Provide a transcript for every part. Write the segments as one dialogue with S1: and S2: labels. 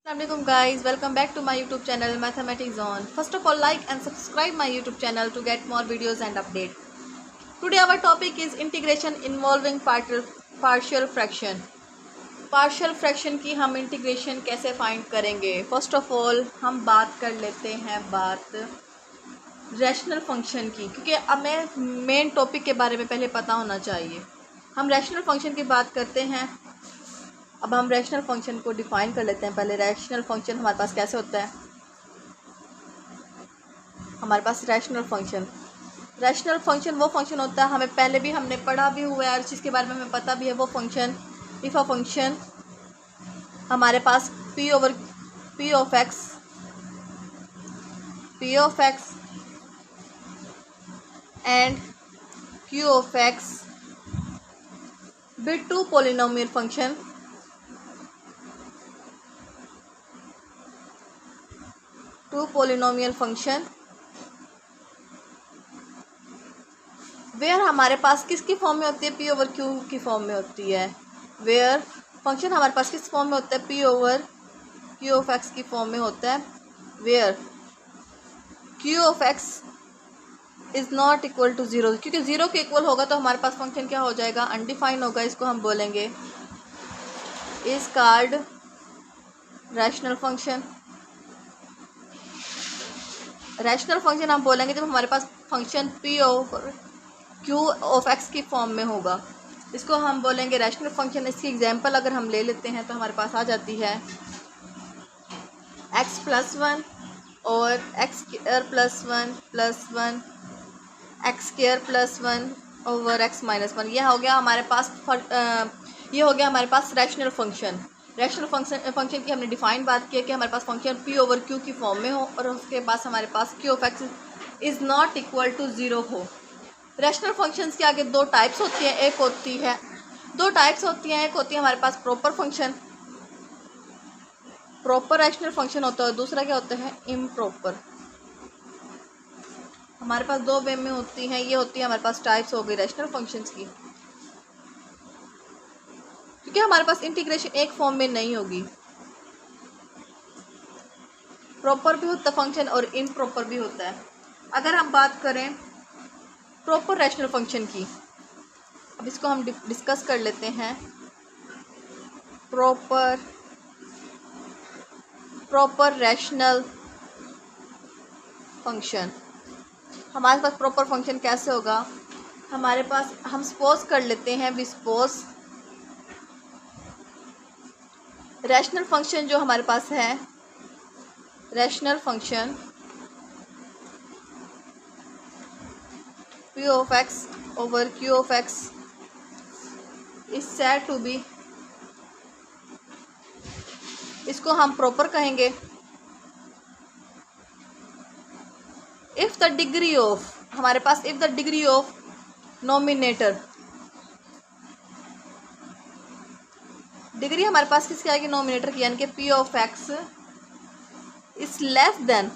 S1: Assalamualaikum guys, welcome back to my YouTube channel Mathematics Zone. First of all, like and subscribe my YouTube channel to get more videos and update. Today our topic is integration involving partial fraction. Partial fraction की हम integration कैसे find करेंगे? First of all हम बात कर लेते हैं rational function की, क्योंकि हमें मेन टॉपिक के बारे में पहले पता होना चाहिए। हम रैशनल फंक्शन की बात करते हैं। अब हम रैशनल फंक्शन को डिफाइन कर लेते हैं। पहले रैशनल फंक्शन हमारे पास कैसे होता है? हमारे पास रैशनल फंक्शन वो फंक्शन होता है, हमें पहले भी हमने पढ़ा भी हुआ है और चीज़ के बारे में हमें पता भी है। वो फंक्शन इफ़ अ फंक्शन हमारे पास p of x and q of x be two polynomial function where हमारे पास किसकी फॉर्म में होती है? p ओवर q की फॉर्म में होती है। वेयर फंक्शन हमारे पास किस फॉर्म में होता है? p over q of x की फॉर्म में होता है। Where q of x is not equal to zero, क्योंकि ज़ीरो के इक्वल होगा तो हमारे पास फंक्शन क्या हो जाएगा? अनडिफाइन होगा। इसको हम बोलेंगे is called rational function. Rational function हम बोलेंगे जब हमारे पास function p over q of x की फॉर्म में होगा। इसको हम बोलेंगे रैशनल फंक्शन। इसकी एग्जांपल अगर हम ले लेते हैं तो हमारे पास आ जाती है x+1 और x² +1 x² +1 ओवर x-1। यह हो गया हमारे पास रैशनल फंक्शन। रैशनल फंक्शन की हमने डिफाइन बात की है कि हमारे पास फंक्शन p ओवर q की फॉर्म में हो और उसके पास हमारे पास q of x is not equal to zero हो। रैशनल फंक्शंस के आगे दो टाइप्स होती हैं। एक होती है हमारे पास proper function, proper rational function होता है, और दूसरा क्या होता है? इम्प्रॉपर। हमारे पास दो वे में होती हैं। ये होती है हमारे पास टाइप्स हो गई रैशनल फंक्शंस की, क्योंकि हमारे पास इंटीग्रेशन एक फॉर्म में नहीं होगी। प्रॉपर भी होता है फंक्शन और इम्प्रॉपर भी होता है। अगर हम बात करें प्रॉपर रैशनल फंक्शन की, अब इसको हम डिस्कस कर लेते हैं। प्रॉपर रैशनल फंक्शन, हमारे पास प्रॉपर फंक्शन कैसे होगा? हमारे पास हम सपोज कर लेते हैं, रैशनल फंक्शन जो हमारे पास है, rational function p of x over q of x is said to be, इसको हम प्रॉपर कहेंगे if the degree of numerator, degree हमारे पास किसकी आएगी? नोमिनेटर की, यानी कि p of x is less than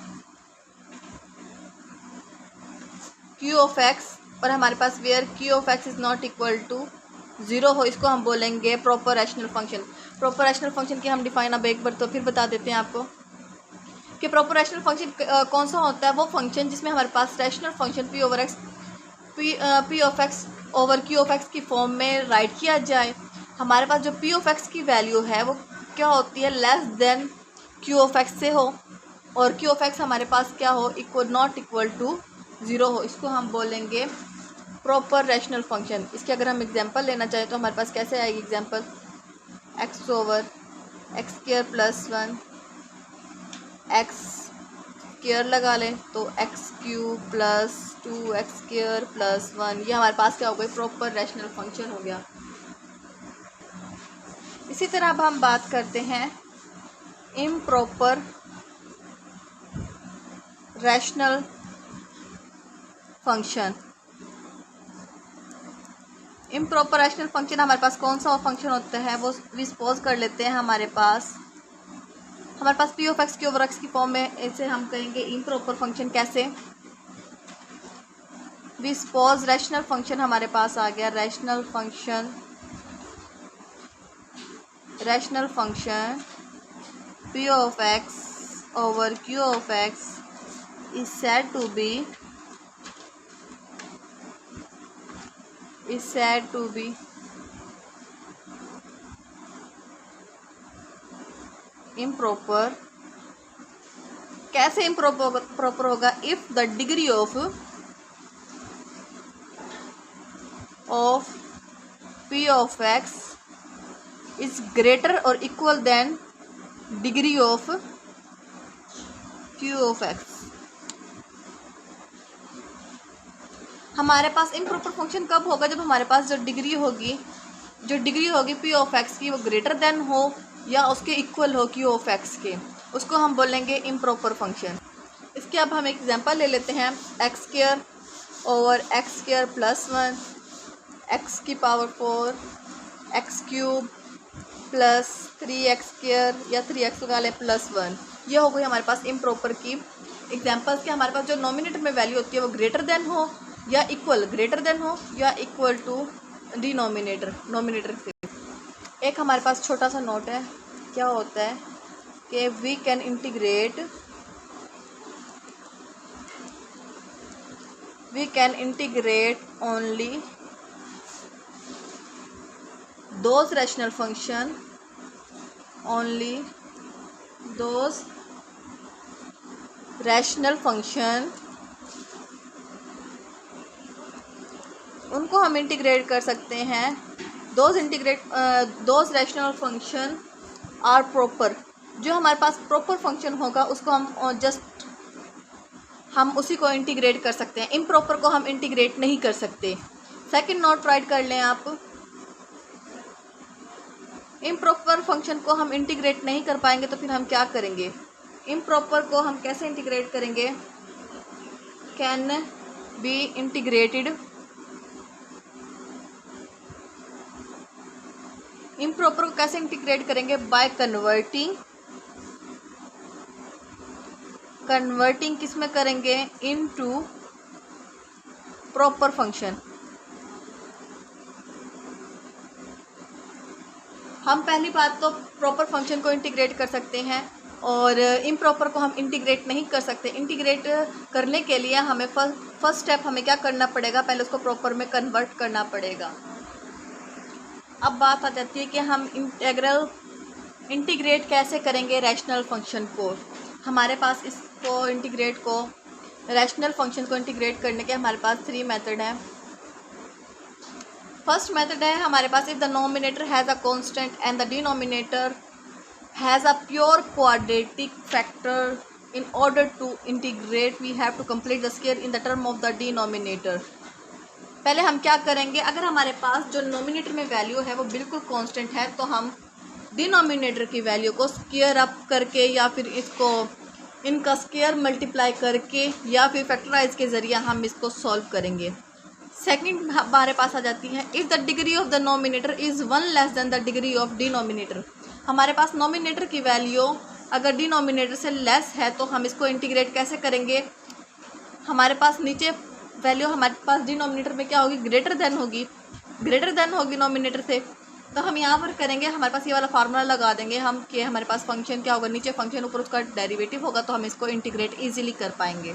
S1: q of x, और हमारे पास where q of x is not equal to zero हो। इसको हम बोलेंगे proper rational function. Proper rational function की हम डिफाइन अब एक बार तो फिर बता देते हैं आपको कि प्रॉपर रैशनल फंक्शन कौन सा होता है? वो फंक्शन जिसमें हमारे पास rational function p of x over q of x की फॉर्म में राइट किया जाए। हमारे पास जो p ऑफ x की वैल्यू है वो क्या होती है? Less than q of x से हो, और q ऑफ x हमारे पास क्या हो? नॉट इक्वल टू ज़ीरो हो। इसको हम बोलेंगे प्रॉपर रैशनल फंक्शन। इसके अगर हम एग्जांपल लेना चाहें तो हमारे पास कैसे आएगी example? x over x² +1 x² लगा लें तो x³ + 2x² +1, ये हमारे पास क्या हो गई? प्रॉपर रैशनल फंक्शन हो गया। इसी तरह अब हम बात करते हैं improper rational function. Improper rational function हमारे पास कौन सा फंक्शन होता है? वो भी सपोज कर लेते हैं हमारे पास p of x q over x की फॉर्म में, इसे हम कहेंगे इम्प्रॉपर फंक्शन। कैसे? वी सपोज रैशनल फंक्शन हमारे पास आ गया, rational function P of x over Q of x is said to be improper. कैसे improper होगा? If the degree of P of x is greater or equal than degree of Q of x. हमारे पास improper function कब होगा? जब हमारे पास जो degree होगी P ऑफ एक्स की वो ग्रेटर देन हो या उसके इक्वल हो Q ऑफ एक्स के, उसको हम बोलेंगे इम्प्रॉपर फंक्शन। इसके अब हम एक एग्जांपल ले लेते हैं। X square over x square plus 1 x की power 4 x cube plus 3x square या 3x लगा लें प्लस 1। ये हो गई हमारे पास इम्प्रॉपर की एग्जांपल्स के हमारे पास जो नॉमिनेटर में वैल्यू होती है वो ग्रेटर देन हो या इक्वल टू नोमिनेटर से। एक हमारे पास छोटा सा नोट है, क्या होता है कि we can integrate only those rational function उनको हम इंटीग्रेट कर सकते हैं। Those rational function are proper. जो हमारे पास प्रॉपर फंक्शन होगा उसको हम उसी को इंटीग्रेट कर सकते हैं। इम्प्रॉपर को हम इंटीग्रेट नहीं कर सकते। सेकंड नोट राइट कर लें आप। इम्प्रॉपर फंक्शन को हम इंटीग्रेट नहीं कर पाएंगे तो फिर हम क्या करेंगे? इम्प्रॉपर को हम कैसे इंटीग्रेट करेंगे? Can be integrated. इम्प्रॉपर को कैसे इंटीग्रेट करेंगे? बाय कन्वर्टिंग किस में करेंगे? Into proper function. हम पहली बात तो प्रॉपर फंक्शन को इंटीग्रेट कर सकते हैं और इम्प्रॉपर को हम इंटीग्रेट नहीं कर सकते। इंटीग्रेट करने के लिए हमें फर्स्ट स्टेप हमें क्या करना पड़ेगा? पहले उसको प्रॉपर में कन्वर्ट करना पड़ेगा। अब बात आ जाती है कि हम इंटीग्रेट कैसे करेंगे रैशनल फंक्शन को। हमारे पास रैशनल फंक्शन को इंटीग्रेट करने के हमारे पास 3 मेथड हैं। फर्स्ट मेथड है हमारे पास if the numerator has a constant and the denominator has a pure quadratic factor. In order to integrate we have to complete the square in the term of the denominator. पहले हम क्या करेंगे? अगर हमारे पास जो नोमिनेटर में value है वो बिल्कुल कांस्टेंट है तो हम डिनोमिनेटर की वैल्यू को स्क्वायर अप करके या फिर इनका स्क्वायर मल्टीप्लाई करके या फिर फैक्टराइज के ज़रिए हम इसको सॉल्व करेंगे। सेकंड हमारे पास आ जाती है if the degree of the nominator is 1 less than the degree of denominator. हमारे पास नोमिनेटर की वैल्यू अगर डिनोमिनेटर से लेस है तो हम इसको इंटीग्रेट कैसे करेंगे? हमारे पास नीचे वैल्यू हमारे पास डिनोमिनेटर में क्या होगी? ग्रेटर देन होगी नोमिनेटर से। तो हम यहाँ पर करेंगे, हमारे पास ये वाला फार्मूला लगा देंगे हम कि हमारे पास फंक्शन क्या होगा? नीचे फंक्शन ऊपर उसका डेरिवेटिव होगा तो हम इसको इंटीग्रेट ईजिली कर पाएंगे।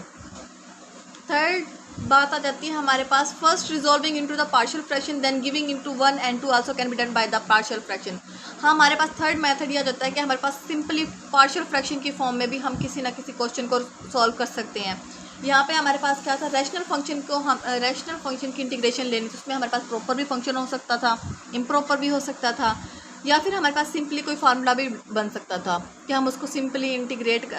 S1: थर्ड बात आ जाती है हमारे पास first resolving into the partial fraction then giving into 1 and 2 also can be done by the partial fraction. हाँ, हमारे पास थर्ड मेथड यह जाता है कि हमारे पास सिंपली पार्शियल फ्रैक्शन की फॉर्म में भी हम किसी ना किसी क्वेश्चन को सॉल्व कर सकते हैं। यहाँ पे हमारे पास क्या था? रैशनल फंक्शन की इंटीग्रेशन लेनी थी। उसमें हमारे पास प्रॉपर भी फंक्शन हो सकता था, इम्प्रॉपर भी हो सकता था, या फिर हमारे पास सिंपली कोई फार्मूला भी बन सकता था कि हम उसको सिंपली इंटीग्रेट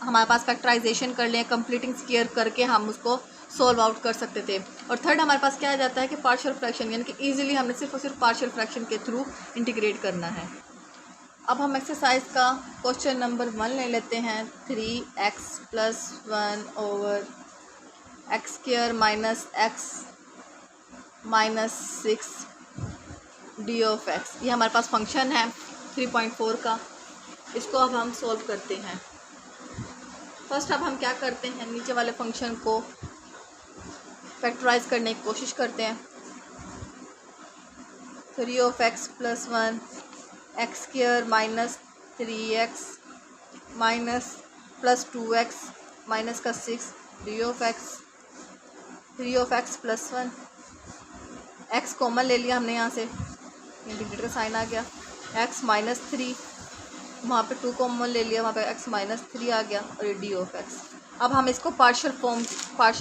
S1: हमारे पास फैक्टराइजेशन कर लें, कंप्लीटिंग स्क्वायर करके हम उसको सॉल्व आउट कर सकते थे। और थर्ड हमारे पास क्या आ जाता है कि पार्शियल फ्रैक्शन, यानी कि ईजिली हमने सिर्फ और सिर्फ पार्शियल फ्रैक्शन के थ्रू इंटीग्रेट करना है। अब हम एक्सरसाइज का क्वेश्चन नंबर 1 ले लेते हैं। 3x + 1 over x square minus x minus 6 D of x. ये हमारे पास फंक्शन है 3.4 का। इसको अब हम सॉल्व करते हैं। फर्स्ट अब हम क्या करते हैं? नीचे वाले फंक्शन को फैक्टराइज करने की कोशिश करते हैं। 3x + 1 x square minus 3x minus plus 2x minus का 6 D of x 3 of x plus 1 x common ले लिया हमने यहाँ से, इंटीग्रेटर का साइन आ गया, x माइनस 3 वहाँ पे 2 कॉमन ले लिया, वहाँ पे x माइनस 3 आ गया और ये डी ऑफ एक्स। अब हम इसको पार्शियल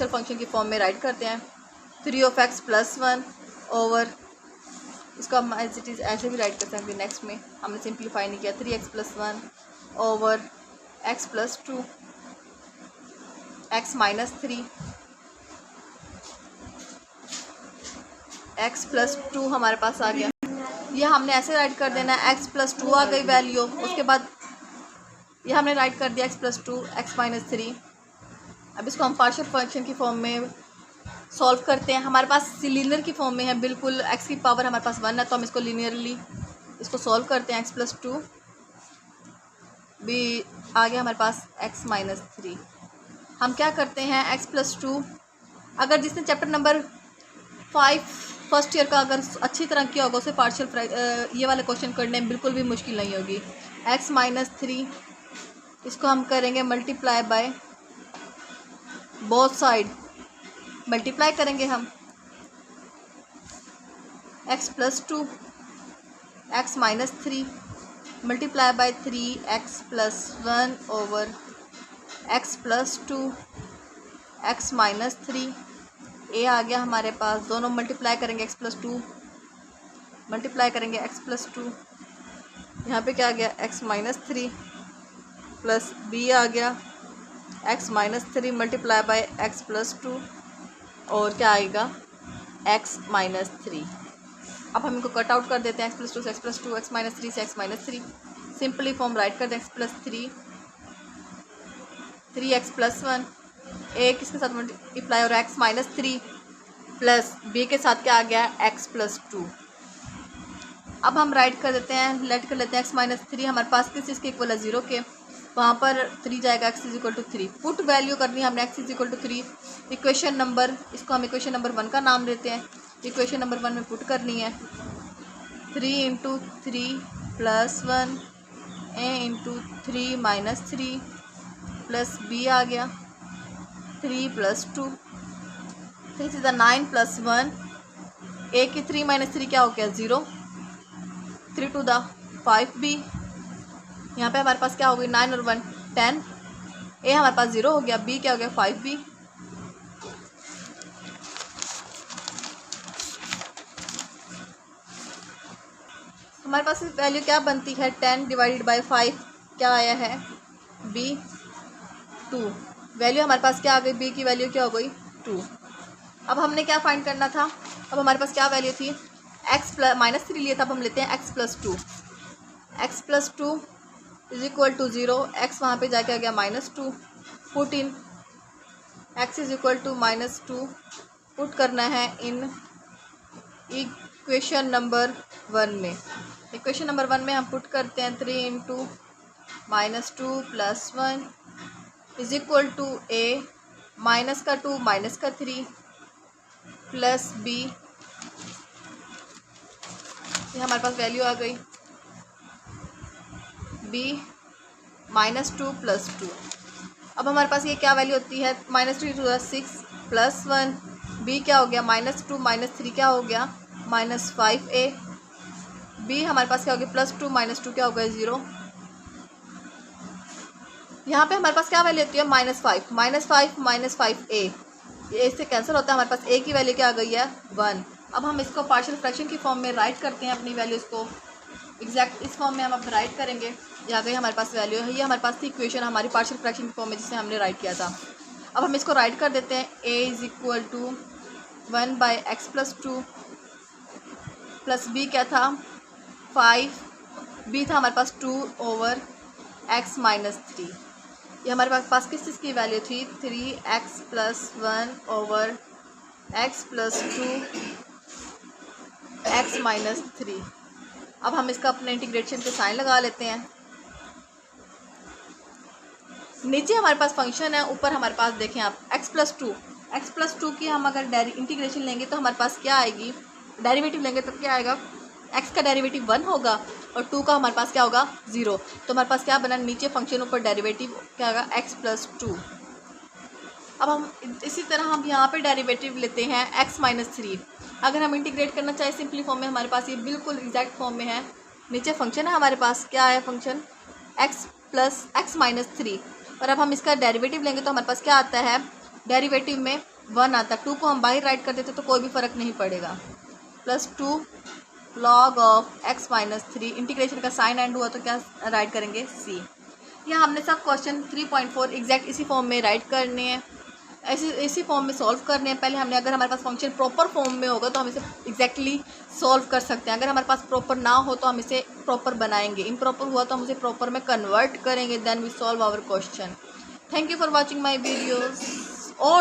S1: फंक्शन की फॉर्म में राइट करते हैं। 3 ऑफ एक्स प्लस 1 ओवर, इसको हम एज इट इज़ ऐसे भी राइट कर सकते हैं। नेक्स्ट में हमने सिंप्लीफाई नहीं किया, 3x plus 1 over x plus 2 x minus 3 x plus 2 हमारे पास आ गया। यह हमने ऐसे राइट कर देना है, x प्लस 2 आ गई वैल्यू, उसके बाद यह हमने राइट कर दिया x प्लस 2 x माइनस 3। अब इसको हम पार्शियल फंक्शन की फॉर्म में सॉल्व करते हैं। हमारे पास लीनियर की फॉर्म में है बिल्कुल, x की पावर हमारे पास 1 है तो हम इसको लीनियरली इसको सॉल्व करते हैं। x प्लस 2 भी आ गया हमारे पास x माइनस 3। हम क्या करते हैं, x प्लस 2, अगर जिसने चैप्टर नंबर 5 फर्स्ट ईयर का अगर अच्छी तरह किया होगा उसे पार्शियल ये वाले क्वेश्चन करने में बिल्कुल भी मुश्किल नहीं होगी। x माइनस 3 इसको हम करेंगे multiply by both side, multiply करेंगे हम x plus 2 x minus 3 multiply by 3x plus 1 over x plus 2 x minus 3। ए आ गया हमारे पास, दोनों मल्टीप्लाई करेंगे x प्लस 2 मल्टीप्लाई करेंगे x प्लस 2, यहाँ पे क्या आ गया x माइनस 3 प्लस बी आ गया x minus 3 multiply by x plus 2 और क्या आएगा x माइनस 3। अब हम इनको कट आउट कर देते हैं, x प्लस 2 से x प्लस 2 x माइनस 3 से x minus 3, simply form right कर दें x प्लस 3x प्लस 1 ए किसके साथ मल्टीप्लाई और x माइनस 3 प्लस बी के साथ क्या आ गया x प्लस 2। अब हम राइट कर देते हैं, लेट कर लेते हैं x माइनस 3 हमारे पास किस चीज़ के इक्वल है 0 के, वहाँ पर 3 जाएगा, x is equal to 3। Put value करनी है हमने x is equal to 3, equation number, इसको हम इक्वेशन नंबर 1 का नाम देते हैं, इक्वेशन नंबर 1 में पुट करनी है। 3 into 3 plus 1 a into 3 minus 3 plus b आ गया 3 प्लस 2, 3 से 9 प्लस 1, a की 3 माइनस 3 क्या हो गया 0, 3 टू द 5b, यहाँ पे हमारे पास क्या हो गई 9 और 1 10, ए हमारे पास 0 हो गया, बी क्या हो गया 5b। हमारे पास वैल्यू क्या बनती है 10 डिवाइडेड बाय 5 क्या आया है b 2, वैल्यू हमारे पास क्या आ गई, b की वैल्यू क्या हो गई 2। अब हमने क्या फाइंड करना था, अब हमारे पास क्या वैल्यू थी x प्लस माइनस 3 लिया था, अब हम लेते हैं x plus 2, x plus 2 is equal to 0, x वहाँ पे जाके आ गया minus 2, put in x is equal to minus 2, put करना है इन इक्वेशन नंबर 1 में। इक्वेशन नंबर 1 में हम पुट करते हैं 3 into minus 2 plus 1 is equal to a minus का 2 माइनस का 3 प्लस b, ये हमारे पास वैल्यू आ गई b माइनस 2 प्लस 2। अब हमारे पास ये क्या वैल्यू होती है माइनस 3 टू 6 प्लस 1, b क्या हो गया माइनस 2 माइनस 3 क्या हो गया माइनस 5a, b हमारे पास क्या हो गया प्लस 2 माइनस 2 क्या हो गया 0। यहाँ पे हमारे पास क्या वैल्यू होती है माइनस 5 माइनस 5a, ये इससे कैंसिल होता है, हमारे पास a की वैल्यू क्या आ गई है 1। अब हम इसको पार्शियल फ्रैक्शन की फॉर्म में राइट करते हैं अपनी वैल्यूज़ को, एग्जैक्ट इस फॉर्म में हम अब राइट करेंगे। यहाँ गई हमारे पास वैल्यू है, ये हमारे पास थी इक्वेशन हमारी पार्शियल फ्रैक्शन की फॉर्म में जिसे हमने राइट किया था। अब हम इसको राइट कर देते हैं, a is equal to 1 by x plus 2 plus b क्या था 5, b था हमारे पास 2 ओवर x माइनस 3, ये हमारे पास किस चीज़ की वैल्यू थी 3x plus 1 over x plus 2 x minus 3। अब हम इसका अपने इंटीग्रेशन पे साइन लगा लेते हैं। नीचे हमारे पास फंक्शन है, ऊपर हमारे पास देखें आप x प्लस 2 की हम अगर इंटीग्रेशन लेंगे तो हमारे पास क्या आएगी, डेरिवेटिव लेंगे तो क्या आएगा x का डेरिवेटिव 1 होगा और 2 का हमारे पास क्या होगा 0। तो हमारे पास क्या बना, नीचे फंक्शन ऊपर डेरिवेटिव क्या होगा x+2। अब हम इसी तरह हम यहाँ पे डेरिवेटिव लेते हैं x-3। अगर हम इंटीग्रेट करना चाहें सिंपली फॉर्म में, हमारे पास ये बिल्कुल एग्जैक्ट फॉर्म में है। नीचे फंक्शन है हमारे पास, क्या है फंक्शन x+x-3, और अब हम इसका डेरिवेटिव लेंगे तो हमारे पास क्या आता है, डेरिवेटिव में 1 आता है। 2 को हम बाहर राइट कर देते तो कोई भी फ़र्क नहीं पड़ेगा। +2 log ऑफ x-3, इंटीग्रेशन का साइन एंड हुआ तो क्या राइट करेंगे c। यह हमने सब क्वेश्चन 3.4 एग्जैक्ट इसी फॉर्म में राइट करने हैं, इसी फॉर्म में सॉल्व करने हैं। पहले हमने, अगर हमारे पास फंक्शन प्रॉपर फॉर्म में होगा तो हम इसे एग्जैक्टली सॉल्व कर सकते हैं। अगर हमारे पास प्रॉपर ना हो तो हम इसे प्रॉपर बनाएंगे, इम्प्रॉपर हुआ तो हम इसे प्रॉपर में कन्वर्ट करेंगे, then we solve our question. Thank you for watching my videos.